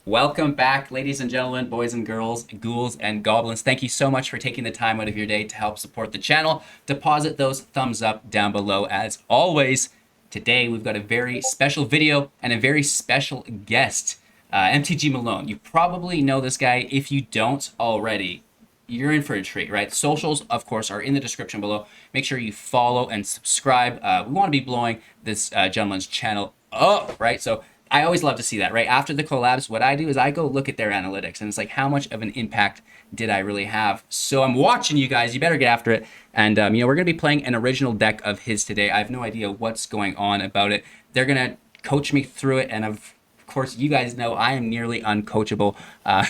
Welcome back, ladies and gentlemen, boys and girls, ghouls and goblins. Thank you so much for taking the time out of your day to help support the channel. Deposit those thumbs up down below as always. Today, we've got a very special video and a very special guest, MTG Malone. You probably know this guy. If you don't already, you're in for a treat, right? Socials, of course, are in the description below. Make sure you follow and subscribe. We want to be blowing this gentleman's channel up, right? So I always love to see that, right? After the collabs, what I do is I go look at their analytics, and it's like, how much of an impact did I really have? So I'm watching you guys. You better get after it. And, we're going to be playing an original deck of his today. I have no idea what's going on about it. They're going to coach me through it, and of course, you guys know I am nearly uncoachable.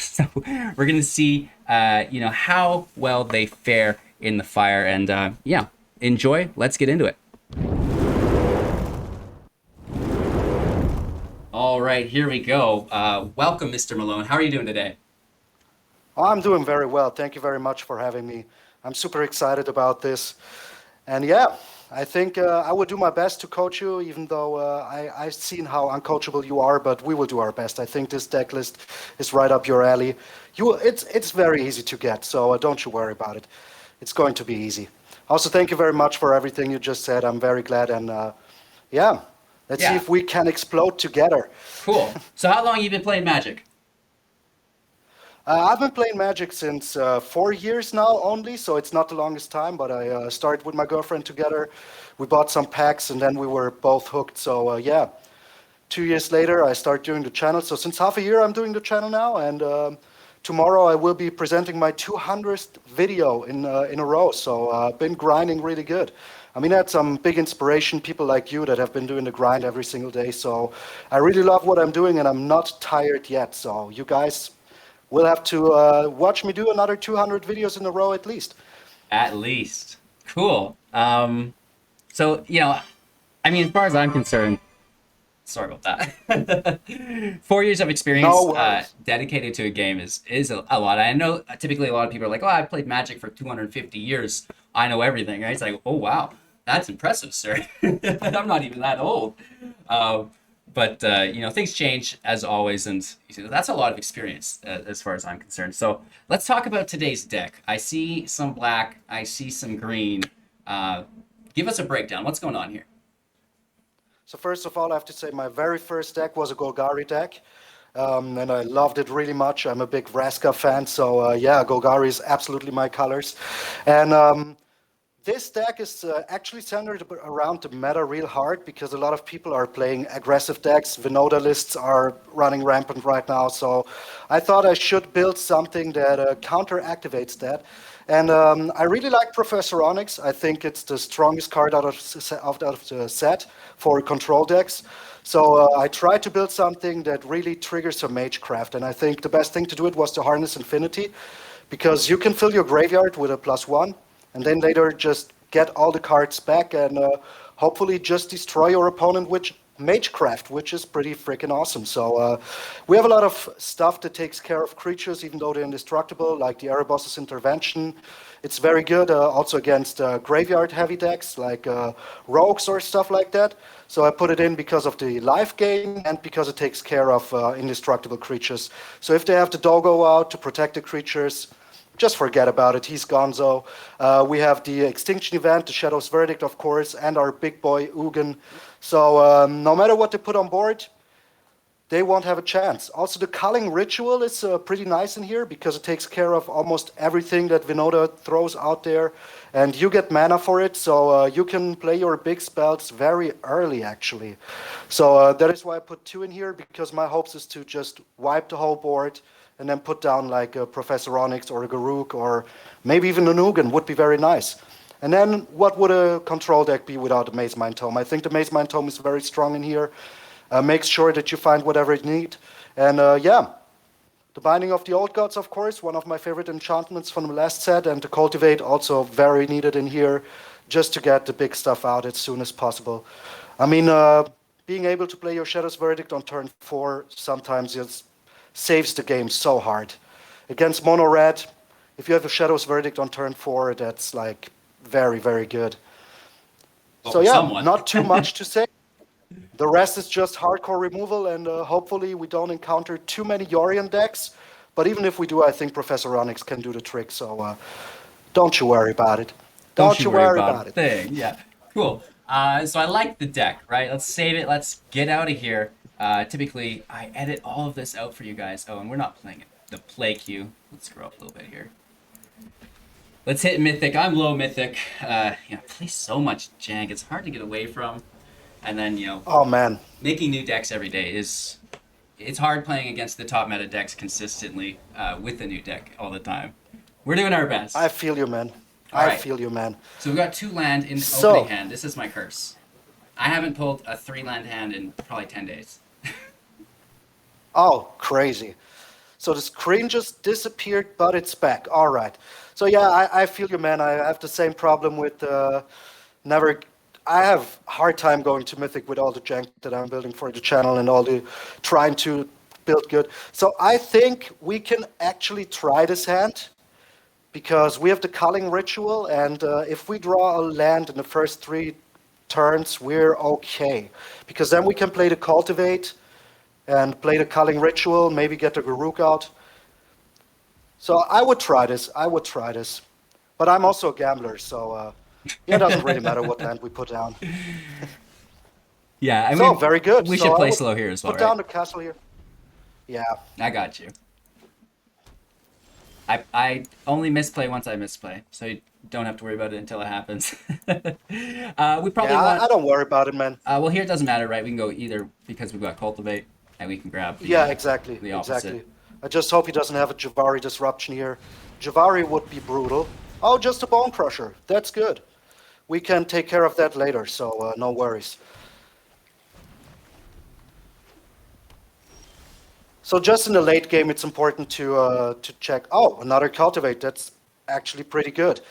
So we're going to see, how well they fare in the fire. And, enjoy. Let's get into it. All right, here we go. Welcome, Mr. Malone. How are you doing today? I'm doing very well. Thank you very much for having me. I'm super excited about this. And yeah, I think I will do my best to coach you, even though I've seen how uncoachable you are, but we will do our best. I think this deck list is right up your alley. It's very easy to get, so don't you worry about it. It's going to be easy. Also, thank you very much for everything you just said. I'm very glad. And let's see if we can explode together. Cool. So how long have you been playing Magic? I've been playing Magic since 4 years now only, so it's not the longest time, but I started with my girlfriend together. We bought some packs, and then we were both hooked. So 2 years later, I started doing the channel. So since half a year, I'm doing the channel now, and tomorrow I will be presenting my 200th video in a row. So I've been grinding really good. I mean, I had some big inspiration, people like you that have been doing the grind every single day. So I really love what I'm doing, and I'm not tired yet. So you guys will have to watch me do another 200 videos in a row at least. At least. Cool. So, as far as I'm concerned, sorry about that. 4 years of experience dedicated to a game is a lot. I know typically a lot of people are like, oh, I played Magic for 250 years. I know everything, right? It's like, oh, wow, that's impressive, sir. I'm not even that old. But things change as always, and that's a lot of experience as far as I'm concerned. So let's talk about today's deck. I see some black, I see some green. Give us a breakdown. What's going on here? So first of all, I have to say my very first deck was a Golgari deck, and I loved it really much. I'm a big Vraska fan, so Golgari is absolutely my colors. And this deck is actually centered around the meta real hard because a lot of people are playing aggressive decks. Vinoda lists are running rampant right now, so I thought I should build something that counter-activates that. And I really like Professor Onyx. I think it's the strongest card out of the set for control decks. So I tried to build something that really triggers a Magecraft, and I think the best thing to do it was to harness Infinity, because you can fill your graveyard with a +1, and then later just get all the cards back and hopefully just destroy your opponent with Magecraft, which is pretty freaking awesome. So we have a lot of stuff that takes care of creatures, even though they're indestructible, like the Erebos's Intervention. It's very good also against graveyard-heavy decks, like rogues or stuff like that. So I put it in because of the life gain and because it takes care of indestructible creatures. So if they have the Dogo out to protect the creatures, just forget about it. He's gonzo. We have the Extinction Event, the Shadow's Verdict, of course, and our big boy Ugin. So no matter what they put on board, they won't have a chance. Also, the Culling Ritual is pretty nice in here because it takes care of almost everything that Vinoda throws out there, and you get mana for it, so you can play your big spells very early, actually. So that is why I put 2 in here, because my hopes is to just wipe the whole board and then put down like a Professor Onyx or a Garruk or maybe even a Nugan would be very nice. And then what would a control deck be without the Maze Mind Tome? I think the Maze Mind Tome is very strong in here. Makes sure that you find whatever you need. And the Binding of the Old Gods, of course, one of my favorite enchantments from the last set, and the Cultivate also very needed in here just to get the big stuff out as soon as possible. I mean, being able to play your Shadow's Verdict on turn 4 sometimes is saves the game so hard. Against mono red, if you have a Shadow's Verdict on turn 4, that's like very, very good. Well, so someone. not too much to say. The rest is just hardcore removal, and hopefully we don't encounter too many Yorion decks. But even if we do, I think Professor Onyx can do the trick, so don't you worry about it. Don't you worry about it. Thing. Yeah, cool. So I like the deck, right? Let's save it. Let's get out of here. Typically, I edit all of this out for you guys. Oh, and we're not playing it. The play queue. Let's scroll up a little bit here. Let's hit Mythic. I'm low Mythic. Play so much jank. It's hard to get away from. And then, Oh, man. making new decks every day is... It's hard playing against the top meta decks consistently with a new deck all the time. We're doing our best. I feel you, man. Alright. feel you, man. So we've got 2 land in opening hand. This is my curse. I haven't pulled a 3-land hand in probably 10 days. Oh, crazy. So the screen just disappeared, but it's back. All right. So yeah, I feel you, man. I have the same problem with never... I have hard time going to Mythic with all the jank that I'm building for the channel and all the trying to build good. So I think we can actually try this hand because we have the Culling Ritual, and if we draw a land in the first 3 turns, we're okay. Because then we can play the Cultivate and play the Culling Ritual, maybe get the Garruk out. So I would try this. But I'm also a gambler, so it doesn't really matter what land we put down. Yeah, I mean, So very good. We So should I play would slow here as well, Put down right? the castle here. Yeah. I got you. I only misplay once I misplay, so you don't have to worry about it until it happens. We probably Yeah, want... I don't worry about it, man. well, here it doesn't matter, right? We can go either because we've got Cultivate, and we can grab the, Yeah, exactly. the opposite. Exactly. I just hope he doesn't have a Javari disruption here. Javari would be brutal. Oh, just a Bone Crusher. That's good. We can take care of that later, so no worries. So just in the late game, it's important to check. Oh, another Cultivate. That's actually pretty good.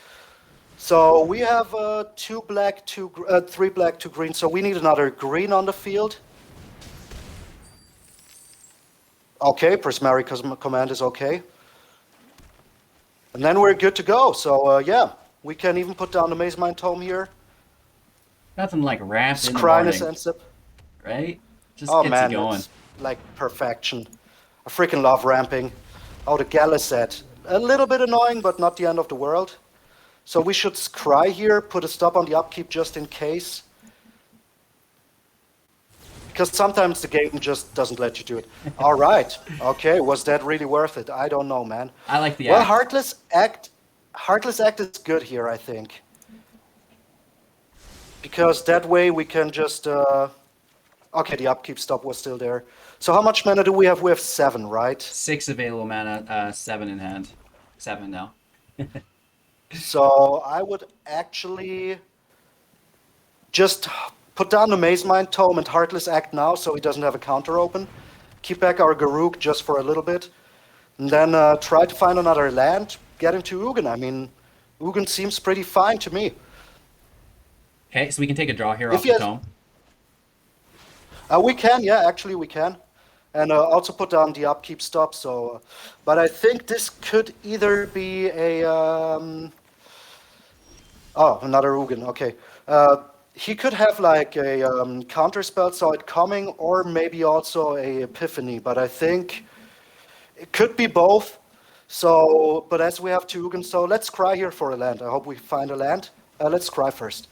So we have 3 black, 2 green. So we need another green on the field. Okay, Prismari command is okay. And then we're good to go. So yeah, we can even put down the Maze Mind Tome here. Nothing like ramp in the Scryness morning, ends up. right? Just Oh gets man, you going. it's like perfection. I freaking love ramping. Oh, the Galiset. A little bit annoying, but not the end of the world. So we should scry here, put a stop on the upkeep just in case. Because sometimes the game just doesn't let you do it. All right. Okay, was that really worth it? I don't know, man. I like the Well, act. Heartless Act is good here, I think. Because that way we can just... Okay, the upkeep stop was still there. So how much mana do we have? We have 7, right? 6 available mana, 7 in hand. 7 now. So I would actually just put down the Maze Mind Tome and Heartless Act now so he doesn't have a counter open. Keep back our Garruk just for a little bit. And then try to find another land, get into Ugin. I mean, Ugin seems pretty fine to me. Okay, so we can take a draw here If off he the has- tome. We can, yeah, actually we can. And also put down the upkeep stop. So, but I think this could either be a... Oh, another Ugin, okay. He could have like a counter spell, saw it coming, or maybe also a Epiphany, but I think it could be both. So, but as we have 2 Ugin, so let's cry here for a land. I hope we find a land. Let's cry first.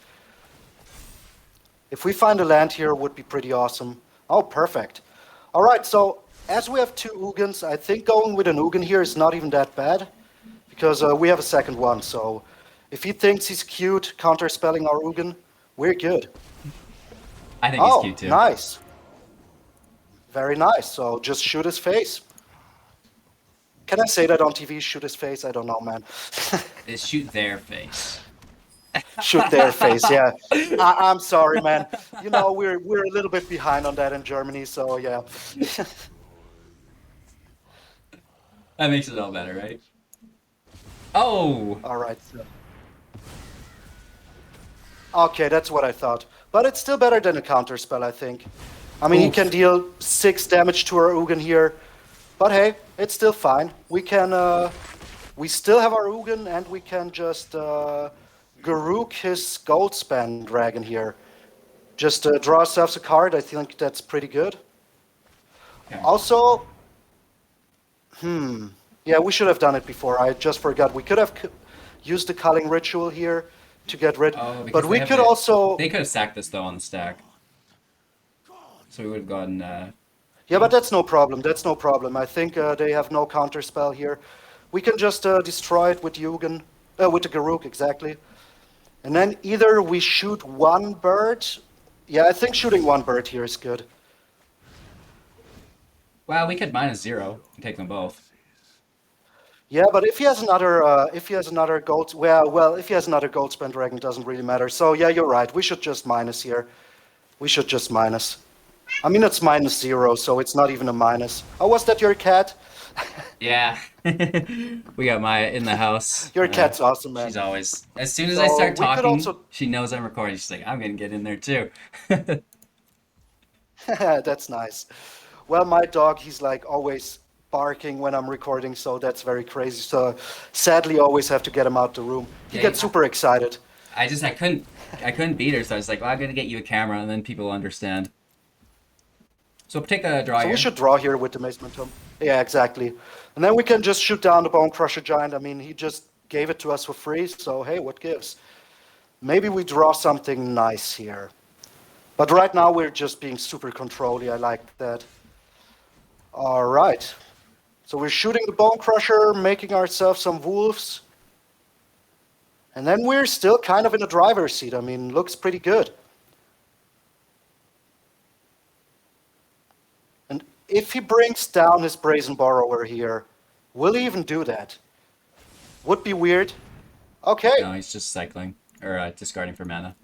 If we find a land here, it would be pretty awesome. Oh, perfect. All right, so as we have 2 Ugins, I think going with an Ugin here is not even that bad, because we have a second one, so if he thinks he's cute, counter-spelling our Ugin, we're good. I think he's cute too. Nice. Very nice. So just shoot his face. Can I say that on TV? Shoot his face? I don't know, man. Is shoot their face. Shoot their face. Yeah. I'm sorry, man. You know we're a little bit behind on that in Germany, so yeah. That makes it all better, right? Oh! All right. So. Okay, that's what I thought. But it's still better than a counter spell, I think. I mean, he Oof. can deal 6 damage to our Ugin here. But hey, it's still fine. We can, we still have our Ugin, and we can just Garruk his Goldspan dragon here. Just draw ourselves a card. I think that's pretty good. Okay. Also, yeah, we should have done it before. I just forgot. We could have used the culling ritual here to get rid. Oh, because But we they have could the- also. They could have sacked this though on the stack, so we would have gotten. Yeah, but that's no problem. That's no problem. I think they have no counter spell here. We can just destroy it with Yugen, with the Garuk, exactly. And then either we shoot one bird. Yeah, I think shooting one bird here is good. Well, we could -0 and take them both. Yeah, but if he has another gold, well, if he has another gold spend dragon, it doesn't really matter. So yeah, you're right. We should just minus here. We should just minus. I mean, it's -0, so it's not even a minus. Oh, was that your cat? Yeah, we got Maya in the house. Your cat's awesome, man. She's always as soon as I So start we could talking, also- she knows I'm recording. She's like, I'm gonna get in there too. That's nice. Well, my dog, he's like always barking when I'm recording, so that's very crazy. So sadly, always have to get him out the room. He Yeah, gets super excited. I couldn't beat her, so I was like, well, I'm gonna get you a camera, and then people will understand. So take a draw So here. we should draw here with the Mace Momentum. Yeah, exactly. And then we can just shoot down the Bone Crusher Giant. I mean, he just gave it to us for free, so hey, what gives? Maybe we draw something nice here. But right now we're just being super controlly. I like that. All right. So we're shooting the Bone Crusher, making ourselves some wolves. And then we're still kind of in the driver's seat. I mean, looks pretty good. And if he brings down his Brazen Borrower here, will he even do that? Would be weird. Okay. No, he's just cycling or discarding for mana.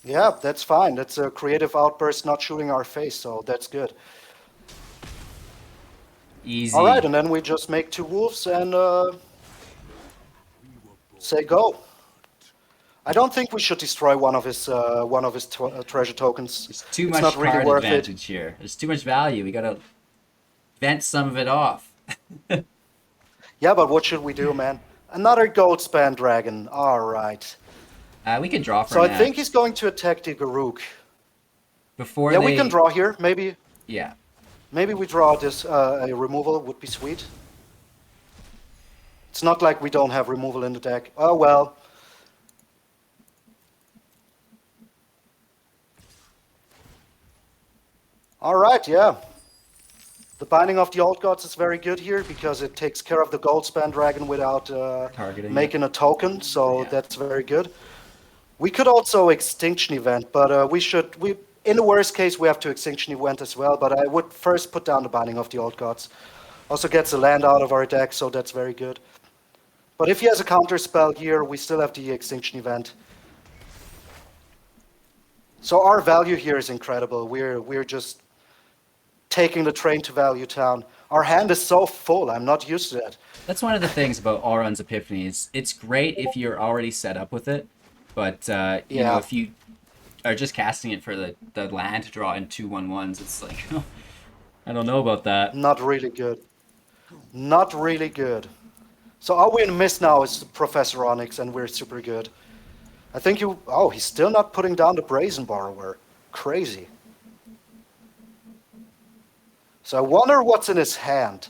Yeah, that's fine. That's a creative outburst not shooting our face, so that's good. Easy. All right, and then we just make 2 wolves and say go. I don't think we should destroy one of his treasure tokens. There's too It's much not really card worth it. advantage here. There's too much value. We gotta vent some of it off. Yeah, but what should we do, man? Another gold span dragon. All right. We can draw for So I that. think he's going to attack the Garuk. Before Yeah, they... we can draw here. Maybe Yeah. we draw this a removal would be sweet. It's not like we don't have removal in the deck. Oh well. All right, yeah. The Binding of the Old Gods is very good here because it takes care of the Goldspan Dragon without Targeting making a token, so Yeah. that's very good. We could also Extinction Event, but in the worst case, we have to Extinction Event as well, but I would first put down the Binding of the Old Gods. Also gets a land out of our deck, so that's very good. But if he has a counter spell here, we still have the Extinction Event. So our value here is incredible. We're just taking the train to Value Town. Our hand is so full. I'm not used to that. That's one of the things about Auron's Epiphany is it's great if you're already set up with it, but you know, Yeah. if you are just casting it for the land to draw in 2/1/1s, it's like, I don't know about that. Not really good. Not really good. So all we miss now is Professor Onyx, and we're super good. I think you... Oh, he's still not putting down the Brazen Borrower. Crazy. So I wonder what's in his hand.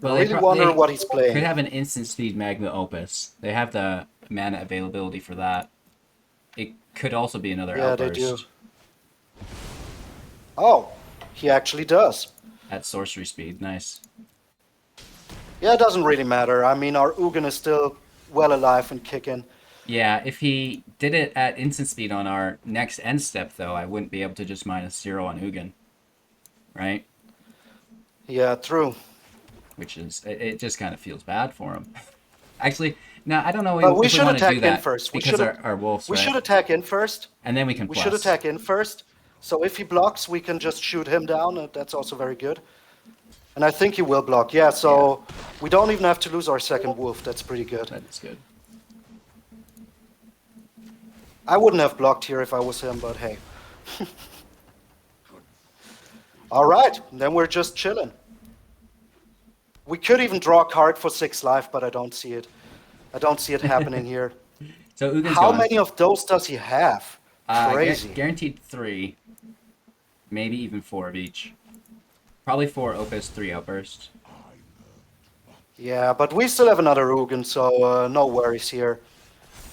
Well, I really wonder what he's playing. Could have an instant speed Magma Opus. They have the mana availability for that. It could also be another Yeah, outburst they do. Oh, he actually does. at sorcery speed. Nice. Yeah, it doesn't really matter. I mean, our Ugin is still well alive and kicking. Yeah, if he did it at instant speed on our next end step, though, I wouldn't be able to just -0 on Ugin. Right? Yeah, true. Which is, it just kind of feels bad for him. Actually, no, I don't know But we if should want to attack do in that first. We because should our wolves, We right? should attack in first. And then we can We plus. should attack in first. So if he blocks, we can just shoot him down. That's also very good. And I think he will block. Yeah, so we don't even have to lose our second wolf. That's pretty good. That's good. I wouldn't have blocked here if I was him, but hey. All right, then we're just chilling. We could even draw a card for 6 life, but I don't see it. I don't see it happening here. So Ugin's How gone. many of those does he have? Crazy. Guaranteed 3, maybe even 4 of each. Probably 4 Opus, 3 Outburst. Yeah, but we still have another Ugin, so no worries here.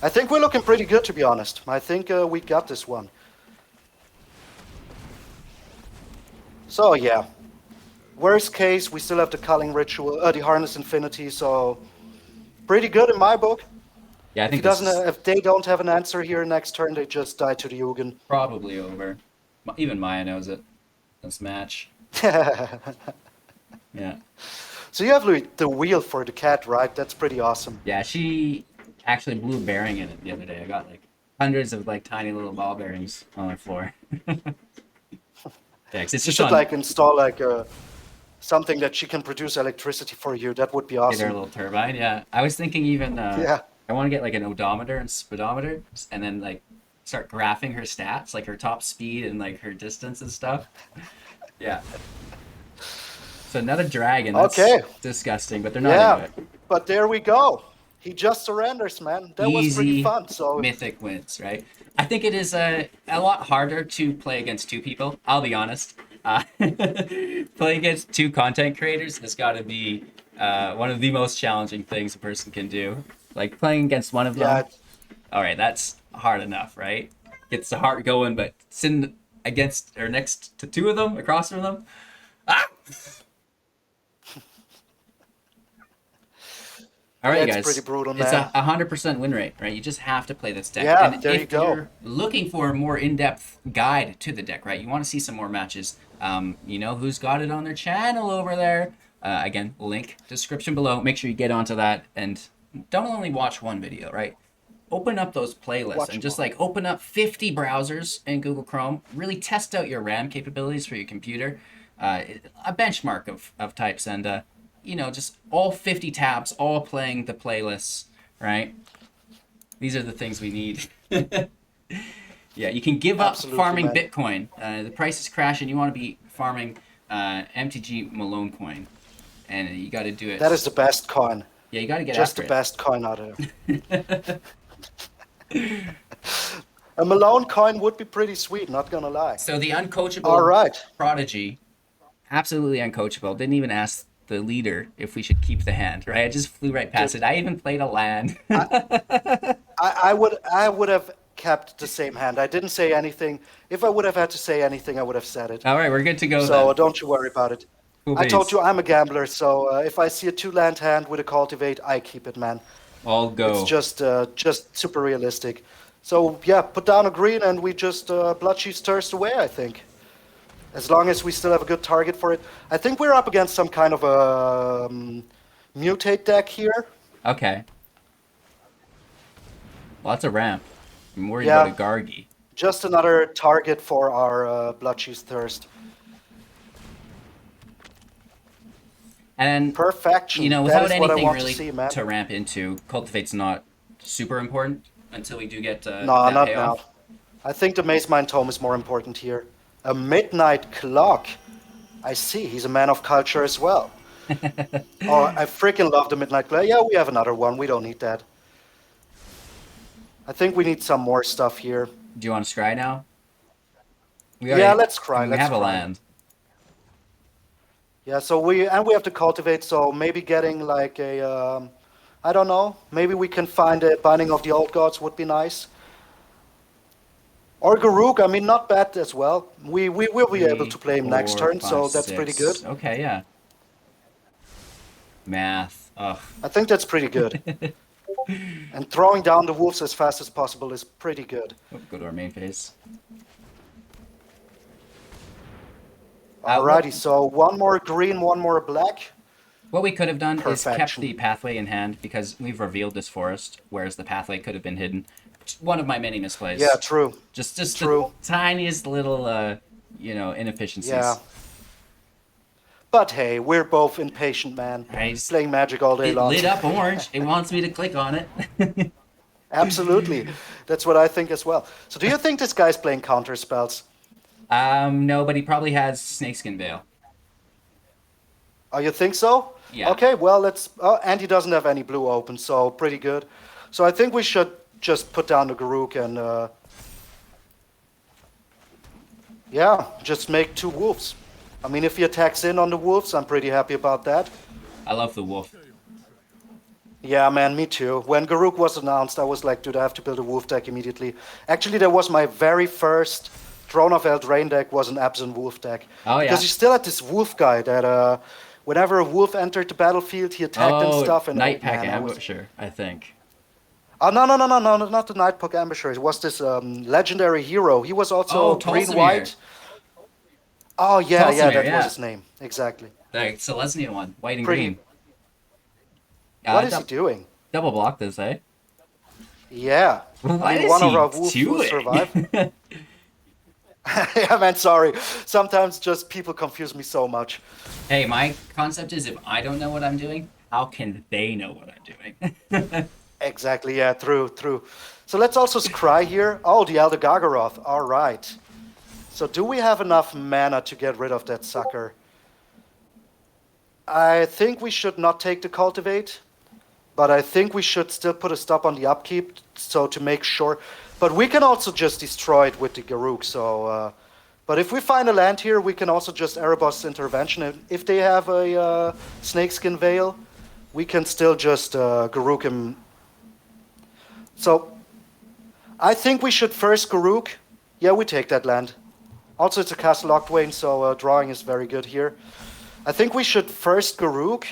I think we're looking pretty good, to be honest. I think we got this one. So yeah, worst case, we still have the Culling Ritual, the Harness Infinity, so pretty good in my book. Yeah, I If he think this doesn't, is if they don't have an answer here next turn, they just die to the Ugin. probably over. Even Maya knows it. This match. Yeah. So you have the wheel for the cat, right? That's pretty awesome. Yeah, she actually blew a bearing in it the other day. I got like hundreds of like tiny little ball bearings on my floor. Yeah, 'cause it's You just should on like install like something that she can produce electricity for you. That would be get her awesome. little turbine. Yeah, I was thinking even Yeah. I want to get like an odometer and speedometer, and then like start graphing her stats, like her top speed and like her distance and stuff. Yeah. So another dragon. That's Okay. disgusting, but they're not Yeah, into it. but there we go. He just surrenders, man. That was pretty Easy fun. So mythic wins, right? I think it is a lot harder to play against 2 people. I'll be honest. Playing against 2 content creators has got to be one of the most challenging things a person can do. Like playing against one of them. yeah, All right, that's hard enough, right? Gets the heart going, but sitting against or next to 2 of them, across from them, ah! All right, it's guys. pretty brutal, It's man. 100% win rate, right? You just have to play this deck. Yeah, And there you if go. you're looking for a more in-depth guide to the deck, right? You want to see some more matches. You know who's got it on their channel over there. Again, link description below. Make sure you get onto that and don't only watch one video, right? Open up those playlists Watch and just more. like open up 50 browsers in Google Chrome. Really test out your RAM capabilities for your computer. A benchmark of types and you know, just all 50 tabs, all playing the playlists, right? These are the things we need. Yeah, you can give up Absolutely, farming man. Bitcoin. The price is crashing. You want to be farming MTG Malone coin, and you got to do it. That is the best coin. Yeah, you got to get Just after the best coin out there. A Malone coin would be pretty sweet, not gonna lie. So the uncoachable All right. prodigy, absolutely uncoachable. Didn't even ask the leader if we should keep the hand, right? I just flew right past Dude, it. I even played a land. I would have kept the same hand. I didn't say anything. If I would have had to say anything, I would have said it. All right, we're good to go So then. don't you worry about it. Cool I told beans. you I'm a gambler, so if I see a 2-land hand with a cultivate, I keep it, man. All It's go. just super realistic. So yeah, put down a green and we just Bloodchief's Thirst away, I think. As long as we still have a good target for it. I think we're up against some kind of a mutate deck here. Okay. Lots of ramp. I'm worried Yeah. about a Gargi. Just another target for our Bloodchief's Thirst. And Perfection. you know, That without is what I anything want really to see, man. to ramp into, cultivate's not super important until we do get No, that not payoff. now. I think the Maze Mind Tome is more important here. A Midnight Clock. I see, he's a man of culture as well. Oh, I freaking love the Midnight Clock. Yeah, we have another one. We don't need that. I think we need some more stuff here. Do you want to scry now? We Yeah, let's scry, We let's have a scry. land. Yeah, so we have to cultivate, so maybe getting like a, I don't know, maybe we can find a Binding of the Old Gods would be nice. Or Garuk, I mean, not bad as well. We will be able to play him next 4, turn, so 5, that's pretty 6. good. Okay, yeah. Math. Ugh. I think that's pretty good. And throwing down the wolves as fast as possible is pretty good. Oh, go to our main phase. Alrighty, so one more green, one more black. What we could have done is kept Perfection. the pathway in hand because we've revealed this forest, whereas the pathway could have been hidden. One of my many misplays. Yeah, true. Just True. the tiniest little, you know, inefficiencies. Yeah. But hey, we're both impatient, man. Right. Playing Magic all day It long. lit up orange. It wants me to click on it. Absolutely. That's what I think as well. So do you think this guy's playing counter spells? No, but he probably has Snakeskin Veil. Oh, you think so? Yeah. Okay, well, let's... Oh, and he doesn't have any blue open, so pretty good. So I think we should just put down the Garruk and yeah, just make 2 wolves. I mean, if he attacks in on the wolves, I'm pretty happy about that. I love the wolf. Yeah, man, me too. When Garruk was announced, I was like, dude, I have to build a wolf deck immediately. Actually, that was my very first Throne of Eldraine deck, was an Abzan wolf deck. Oh, yeah. Because you still had this wolf guy that whenever a wolf entered the battlefield, he attacked and stuff. And Night Pack man, Ambusher, I think. Oh, no, not the Night Pack Ambusher. It was this legendary hero. He was also green-white. Oh, yeah, that was his name. Exactly. The Selesnya one, white and Pretty- green. What is he doing? Double block this, eh? Yeah. What I mean, is one he of our wolves will doing? survive. Yeah, man, sorry. Sometimes just people confuse me so much. Hey, my concept is if I don't know what I'm doing, how can they know what I'm doing? Exactly, yeah, true. So let's also scry here. Oh, the Elder Gargaroth. All right. So do we have enough mana to get rid of that sucker? I think we should not take the Cultivate, but I think we should still put a stop on the upkeep, so to make sure. But we can also just destroy it with the Garruk, so... but if we find a land here, we can also just Erebos Intervention. And if they have a Snakeskin Veil, we can still just Garruk him. So, I think we should first Garruk. Yeah, we take that land. Also, it's a Castle Octwain, so drawing is very good here. I think we should first Garruk.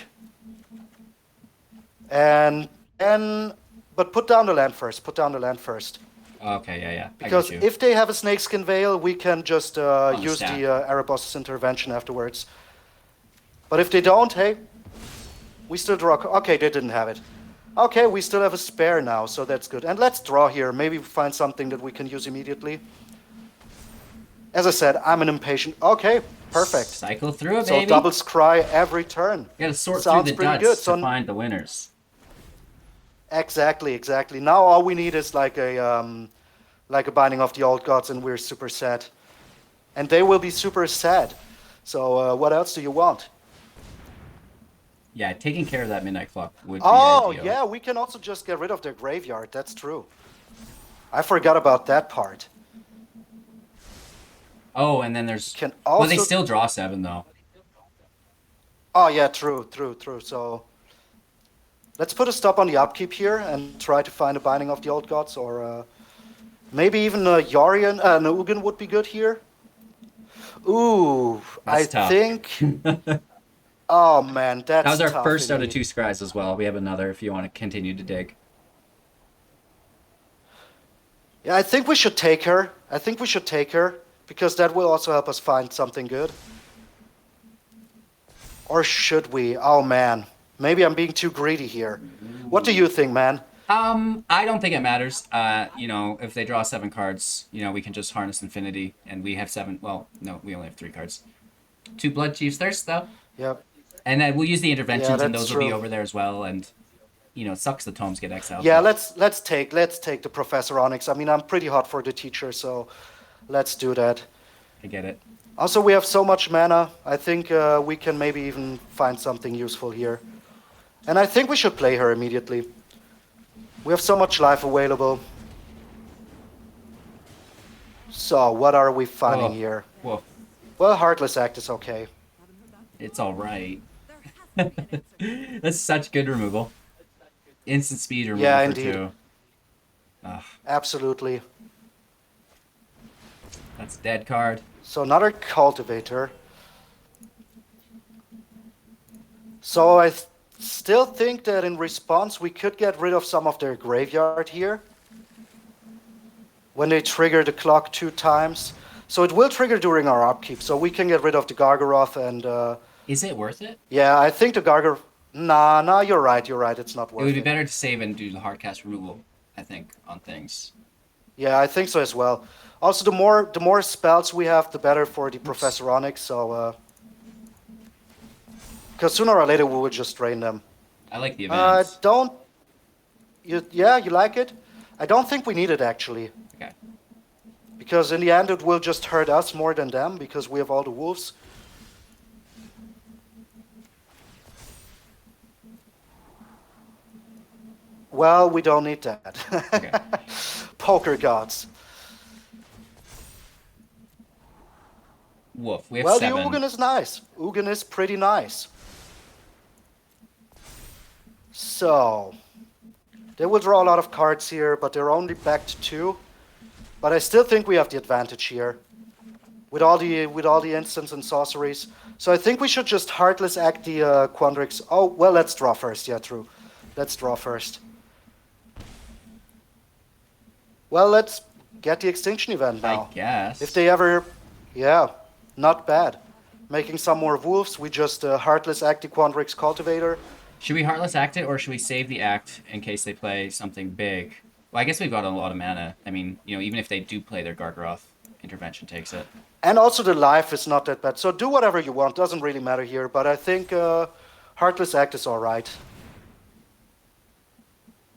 And then... But put down the land first. Okay, yeah. Because if they have a Snakeskin Veil, we can just use stack. the Erebos Intervention afterwards. But if they don't, hey, we still draw... Okay, they didn't have it. Okay, we still have a spare now, so that's good. And let's draw here. Maybe find something that we can use immediately. As I said, I'm an impatient... Okay, perfect. Cycle through it, So baby. double scry every turn. You gotta sort Sounds through the pretty duds good. to find the winners. Exactly. Now all we need is like a Binding of the Old Gods, and we're super sad. And they will be super sad. So what else do you want? Yeah, taking care of that Midnight Clock would be Oh, ideal. yeah, we can also just get rid of their graveyard. That's true. I forgot about that part. Oh, and then there's... Can Well, they also- still draw 7, though. Oh, yeah, true. So let's put a stop on the upkeep here and try to find a Binding of the Old Gods, or maybe even a Yorion, an Ugin would be good here. Ooh, That's tough. think... Oh, man, that's That was our tough first out of indeed. 2 scries as well. We have another if you want to continue to dig. Yeah, I think we should take her. Because that will also help us find something good. Or should we? Oh, man. Maybe I'm being too greedy here. What do you think, man? I don't think it matters. If they draw 7 cards, we can just harness Infinity, and we have 7. Well, no, we only have 3 cards. 2 Blood Chief's Thirst, though. Yep. And then we'll use the interventions, and that's those will be true. over there as well. And it sucks the tomes get exiled. Yeah, but let's take the Professor Onyx. I mean, I'm pretty hot for the teacher, so let's do that. I get it. Also, we have so much mana. I think we can maybe even find something useful here. And I think we should play her immediately. We have so much life available. So, what are we finding here? Whoa, Well, Heartless Act is okay. it's all right. That's such good removal. Instant speed removal Yeah, for indeed. 2. Ugh, Absolutely. that's a dead card. So another Cultivator. So I still think that in response we could get rid of some of their graveyard here. When they trigger the clock 2 times. So it will trigger during our upkeep, so we can get rid of the Gargaroth and... Is it worth it? yeah, I think the Gargaroth... Nah, you're right, it's not It worth would be it. better to save and do the hard cast removal, I think, on things. Yeah, I think so as well. Also, the more spells we have, the better for the Professor Onyx, so... because sooner or later we will just drain them. I like the events. You like it? I don't think we need it, actually. Okay. Because in the end it will just hurt us more than them, because we have all the wolves. Well, we don't need that. Okay. Poker gods. Woof. We have Well, 7. the Ugin is nice. Ugin is pretty nice. So, they will draw a lot of cards here, but they're only back to 2. But I still think we have the advantage here. With all the instants and sorceries. So I think we should just Heartless Act the Quandrix. Oh, well, let's draw first. Yeah, true. Let's draw first. Well, let's get the Extinction Event now. I guess. If they ever... Yeah, not bad. Making some more wolves, we just Heartless Act the Quandrix Cultivator. Should we Heartless Act it, or should we save the act in case they play something big? Well, I guess we've got a lot of mana. I mean, you know, even if they do play their Gargaroth, Intervention takes it. And also the life is not that bad. So do whatever you want. Doesn't really matter here. But I think Heartless Act is all right.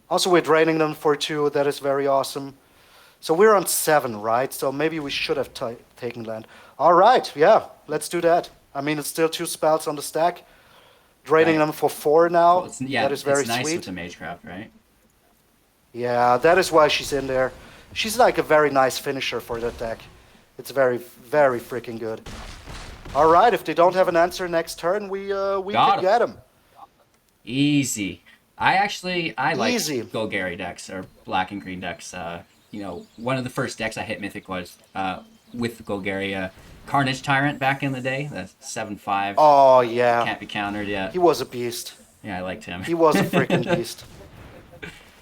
Also, we're draining them for 2. That is very awesome. So we're on 7, right? So maybe we should have taken land. All right. Yeah, let's do that. I mean, it's still 2 spells on the stack. Draining them for 4 now. Well, yeah, that is very it's nice sweet. with the Magecraft, right? Yeah, that is why she's in there. She's like a very nice finisher for that deck. It's very, very freaking good. All right, if they don't have an answer next turn, we can get them. Easy. I like Easy. Golgari decks or black and green decks. You know, one of the first decks I hit Mythic was with Golgari Carnage Tyrant back in the day. That's 7/5. Oh yeah. Can't be countered. Yeah. He was a beast. Yeah, I liked him. He was a freaking beast.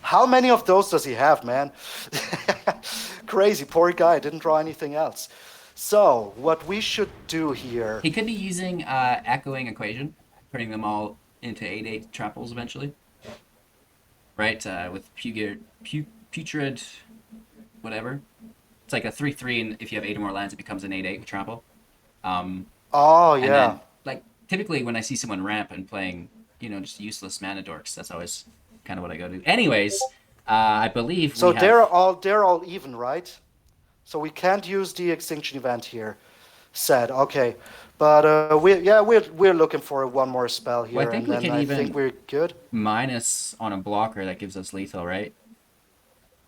How many of those does he have, man? Crazy, poor guy, didn't draw anything else. So, what we should do here... He could be using Echoing Equation, putting them all into 8/8 trapples eventually. Right, with Putrid... whatever. It's like a 3/3, and if you have 8 or more lands, it becomes an 8/8 with trample. Oh, yeah. And then, like, typically when I see someone ramp and playing, you know, just useless mana dorks, that's always kind of what I go to. Anyways, I believe so we have... they're all even, right? So we can't use the Extinction Event here. Sad, okay. But we're looking for one more spell here, Well, I think and we then can I even think we're good. minus on a blocker that gives us lethal, right?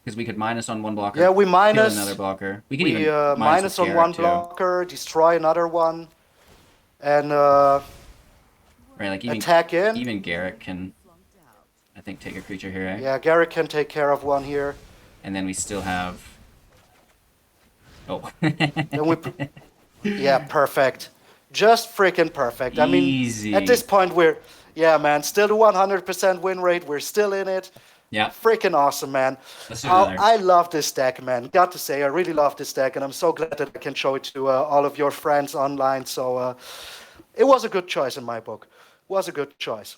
Because we could minus on one blocker. Yeah, we kill minus another blocker. We could we even minus on one too. blocker, destroy another one, and Right, like even attack in. Even Garrett can, I think, take a creature here, right? Yeah, Garrett can take care of one here. And then we still have... Oh. Then yeah, perfect. Just freaking perfect. I mean, Easy. at this point yeah, man, still the 100% win rate. We're still in it. Yeah. Freaking awesome, man. Let's do another. I love this deck, man. Got to say, I really love this deck, and I'm so glad that I can show it to all of your friends online. So it was a good choice in my book. Was a good choice.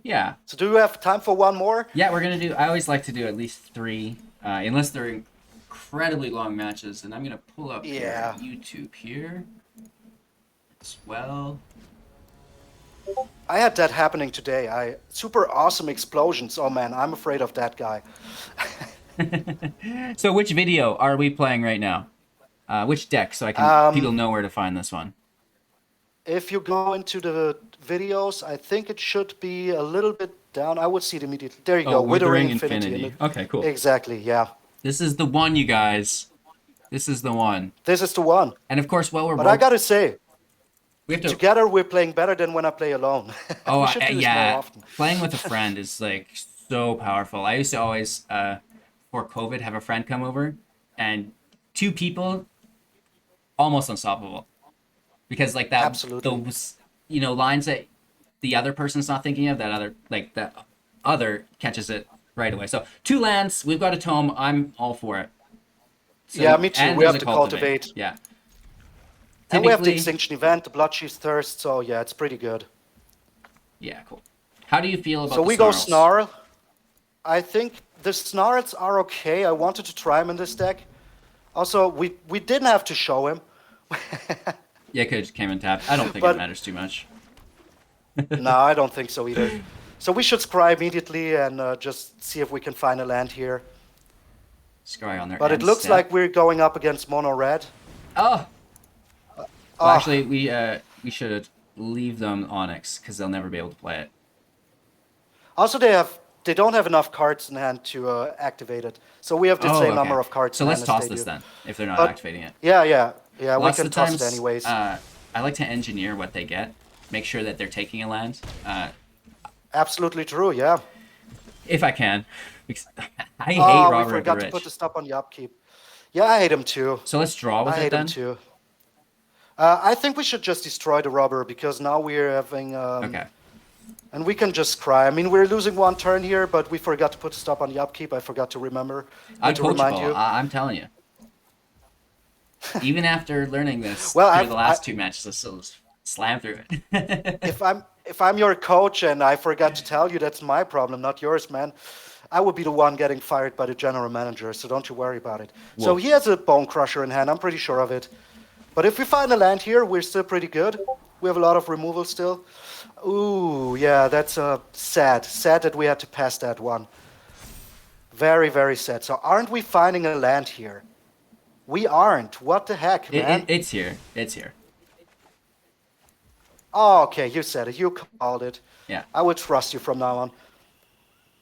Yeah. So do you have time for one more? Yeah, we're going to do... I always like to do at least 3, unless they're incredibly long matches. And I'm going to pull up your YouTube here as well. I had that happening today. Super awesome explosions. Oh man, I'm afraid of that guy. So which video are we playing right now? Which deck, so I can people know where to find this one? If you go into the videos, I think it should be a little bit down. I would see it immediately. There you go. Withering Infinity. Okay, cool. Exactly, yeah. This is the one, you guys. This is the one. This is the one. And of course, while we're But I gotta say, we have to... together we're playing better than when I play alone. Oh, we should do this yeah. more often. Playing with a friend is like so powerful. I used to always, before COVID, have a friend come over, and 2 people, almost unstoppable. Because like that, Absolutely. those, you know, lines that the other person's not thinking of, that other catches it right away. So 2 lands, we've got a tome. I'm all for it. So, Yeah, me too. and We there's have a to cultivate. Yeah. And we have the Typically- Extinction Event, the Bloodchief's Thirst, so yeah, it's pretty good. Yeah, cool. How do you feel about So the we go snarls? Snarl. I think the Snarls are okay. I wanted to try him in this deck. Also, we didn't have to show him. Yeah, it could have just came and tapped. I don't think But- it matters too much. No, I don't think so either. So we should scry immediately and just see if we can find a land here. Scry on there. But it looks like we're going up against Mono Red. Oh! Well, actually, we should leave them Onyx, because they'll never be able to play it. Also, they have they don't have enough cards in hand to activate it. So we have the Oh, same okay. number of cards So in let's hand as toss they this do. then, if they're not But activating it. yeah, we Lots can of the toss times, it anyways. I like to engineer what they get, make sure that they're taking a land, Absolutely true, yeah. if I can. Because I hate Oh, we Robber of the forgot to put Rich. the stop on the upkeep. Yeah, I hate him too. So let's draw with I it hate him then. too. I think we should just destroy the robber because now we're having Okay. and we can just cry. I mean, we're losing one turn here, but we forgot to put a stop on the upkeep. I forgot to remember, to remind Uncoachable. you. I'm telling you. Even after learning this Well, through the last two matches, I still just slam through it. if I'm your coach and I forgot to tell you, that's my problem, not yours, man. I would be the one getting fired by the general manager, so don't you worry about it. So Whoa. he has a Bone Crusher in hand, I'm pretty sure of it. But if we find a land here, we're still pretty good. We have a lot of removal still. Ooh, yeah, that's sad. Sad that we had to pass that one. Very, very sad. So aren't we finding a land here? We aren't. What the heck, man? It's here. It's here. Oh, okay, you said it. You called it. Yeah. I will trust you from now on.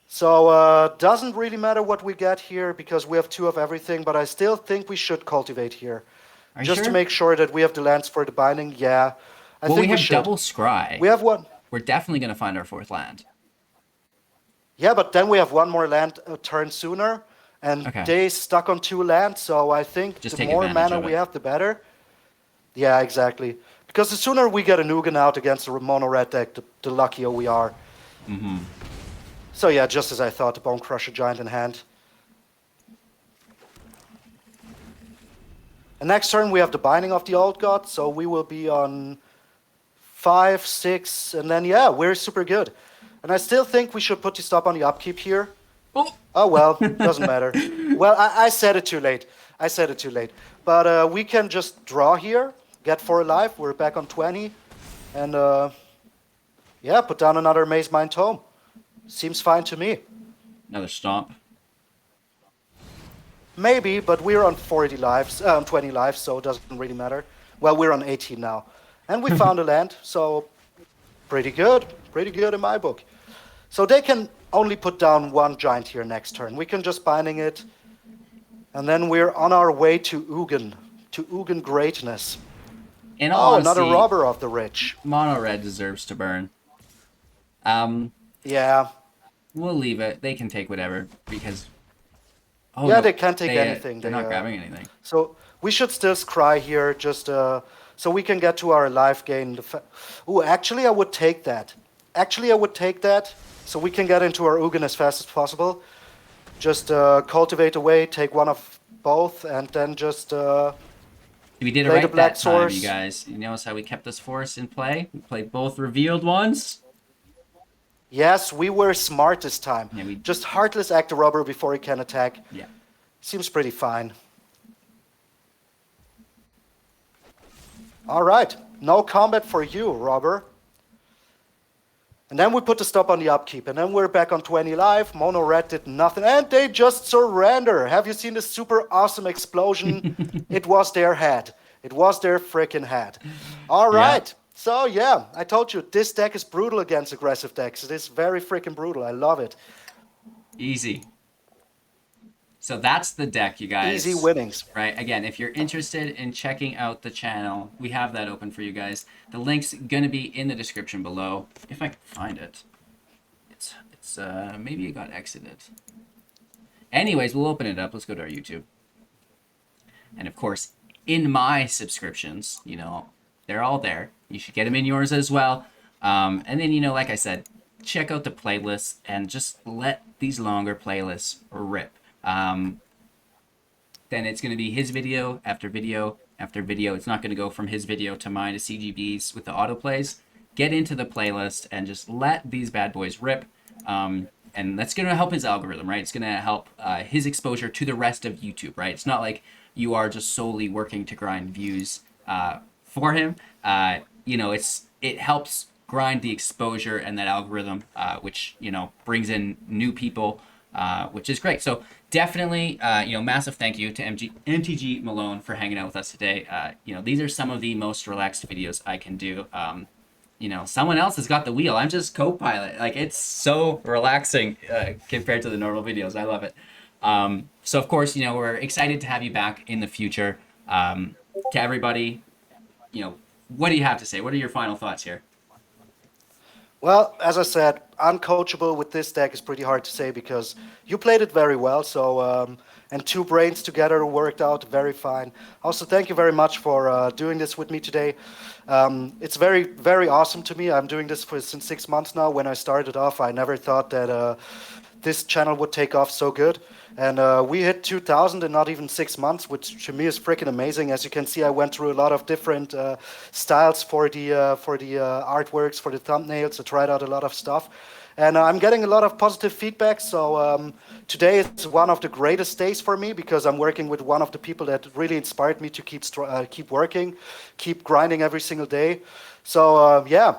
So doesn't really matter what we get here because we have two of everything, but I still think we should cultivate here. Are you Just sure? to make sure that we have the lands for the binding, yeah. I Well, think we have should. double scry. We have one. We're definitely going to find our fourth land. Yeah, but then we have one more land a turn sooner, and Okay. they stuck on two lands, so I think Just the take more advantage mana of we it. have, the better. Yeah, exactly. Because the sooner we get a Nugan out against the mono red deck, the luckier we are. Mm-hmm. So yeah, just as I thought, the Bone Crusher Giant in hand. And next turn we have the Binding of the Old God, so we will be on 5, 6, and then yeah, we're super good. And I still think we should put the stop on the upkeep here. Oh well, doesn't matter. Well, I said it too late. I said it too late. But we can just draw here, get 4 life, we're back on 20, and yeah, put down another Maze Mind Tome. Seems fine to me. Another stomp. Maybe, but we're on 40 lives, 20 lives, so it doesn't really matter. Well, we're on 18 now. And we found a land, so pretty good in my book. So they can only put down one giant here next turn. We can just binding it, and then we're on our way to Ugin greatness. In all another honesty, robber of the rich. Mono red deserves to burn. Yeah. We'll leave it. They can take whatever because. Oh, Yeah, no, they can't take anything. They're not grabbing anything. So we should still scry here, just so we can get to our life gain. Ooh, actually, I would take that. So we can get into our Ugin as fast as possible. Just cultivate away, take one of both, and then just. We did it play the right Black that time, Source. you guys. You notice how we kept this force in play? We played both revealed ones. Yes, we were smart this time. Yeah, we Just Heartless act the robber before he can attack. Yeah. Seems pretty fine. All right, no combat for you, robber. And then we put the stop on the upkeep, and then we're back on 20 life. Mono red did nothing, and they just surrender. Have you seen this super awesome explosion? It was their head. It was their freaking head. All right. Yeah. So yeah, I told you, this deck is brutal against aggressive decks. It is very freaking brutal. I love it. Easy. So that's the deck, you guys. Easy winnings. Right? Again, if you're interested in checking out the channel, we have that open for you guys. The link's going to be in the description below, if I can find it. It's maybe it got exited. Anyways, we'll open it up. Let's go to our YouTube. And of course, in my subscriptions, you know, they're all there. You should get them in yours as well. And then, you know, like I said, check out the playlists and just let these longer playlists rip. Then it's going to be his video after video after video. It's not going to go from his video to mine to CGB's with the autoplays. Get into the playlist and just let these bad boys rip. And that's going to help his algorithm, right? It's going to help his exposure to the rest of YouTube, right? It's not like you are just solely working to grind views for him. You know, it helps grind the exposure and that algorithm, which, you know, brings in new people, which is great. So definitely, you know, massive thank you to MTG Malone for hanging out with us today. You know, these are some of the most relaxed videos I can do. you know, someone else has got the wheel. I'm just co-pilot. Like, it's so relaxing compared to the normal videos. I love it. So of course, you know, we're excited to have you back in the future. To everybody, you know, what do you have to say? What are your final thoughts here? Well, as I said, uncoachable with this deck is pretty hard to say because you played it very well. So, and two brains together worked out very fine. Also, thank you very much for doing this with me today. It's very, very awesome to me. I'm doing this for since 6 months now. When I started off, I never thought that this channel would take off so good. And we hit 2,000 in not even 6 months, which to me is freaking amazing. As you can see, I went through a lot of different styles for the artworks, for the thumbnails. I tried out a lot of stuff. And I'm getting a lot of positive feedback. So today is one of the greatest days for me because I'm working with one of the people that really inspired me to keep working, keep grinding every single day. So yeah,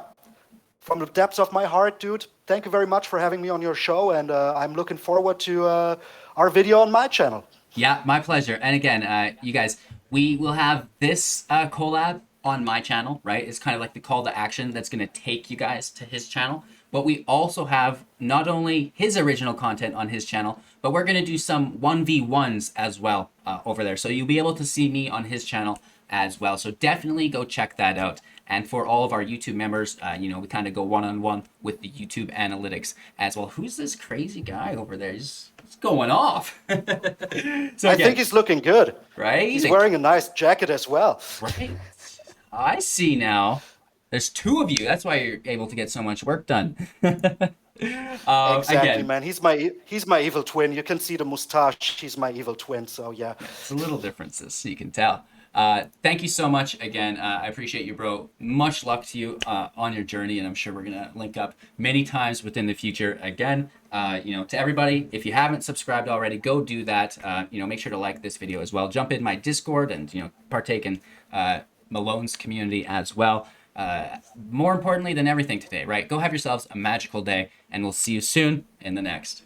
from the depths of my heart, dude, thank you very much for having me on your show. And I'm looking forward to our video on my channel. Yeah, my pleasure. And again, you guys, we will have this collab on my channel, right? It's kind of like the call to action that's going to take you guys to his channel. But we also have not only his original content on his channel, but we're going to do some 1v1s as well over there. So you'll be able to see me on his channel as well. So definitely go check that out. And for all of our YouTube members, you know, we kind of go one-on-one with the YouTube analytics as well. Who's this crazy guy over there? He's going off. So I think he's looking good. right? He's wearing a nice jacket as well. Right. I see now. There's two of you. That's why you're able to get so much work done. Exactly, Again, man. He's my evil twin. You can see the mustache. He's my evil twin. So yeah. it's a little differences, so you can tell. Thank you so much again. I appreciate you, bro. Much luck to you on your journey, and I'm sure we're gonna link up many times within the future. Again, you know, to everybody, if you haven't subscribed already, go do that. You know, make sure to like this video as well. Jump in my Discord and, you know, partake in Malone's community as well. More importantly than everything today, right? Go have yourselves a magical day, and we'll see you soon in the next.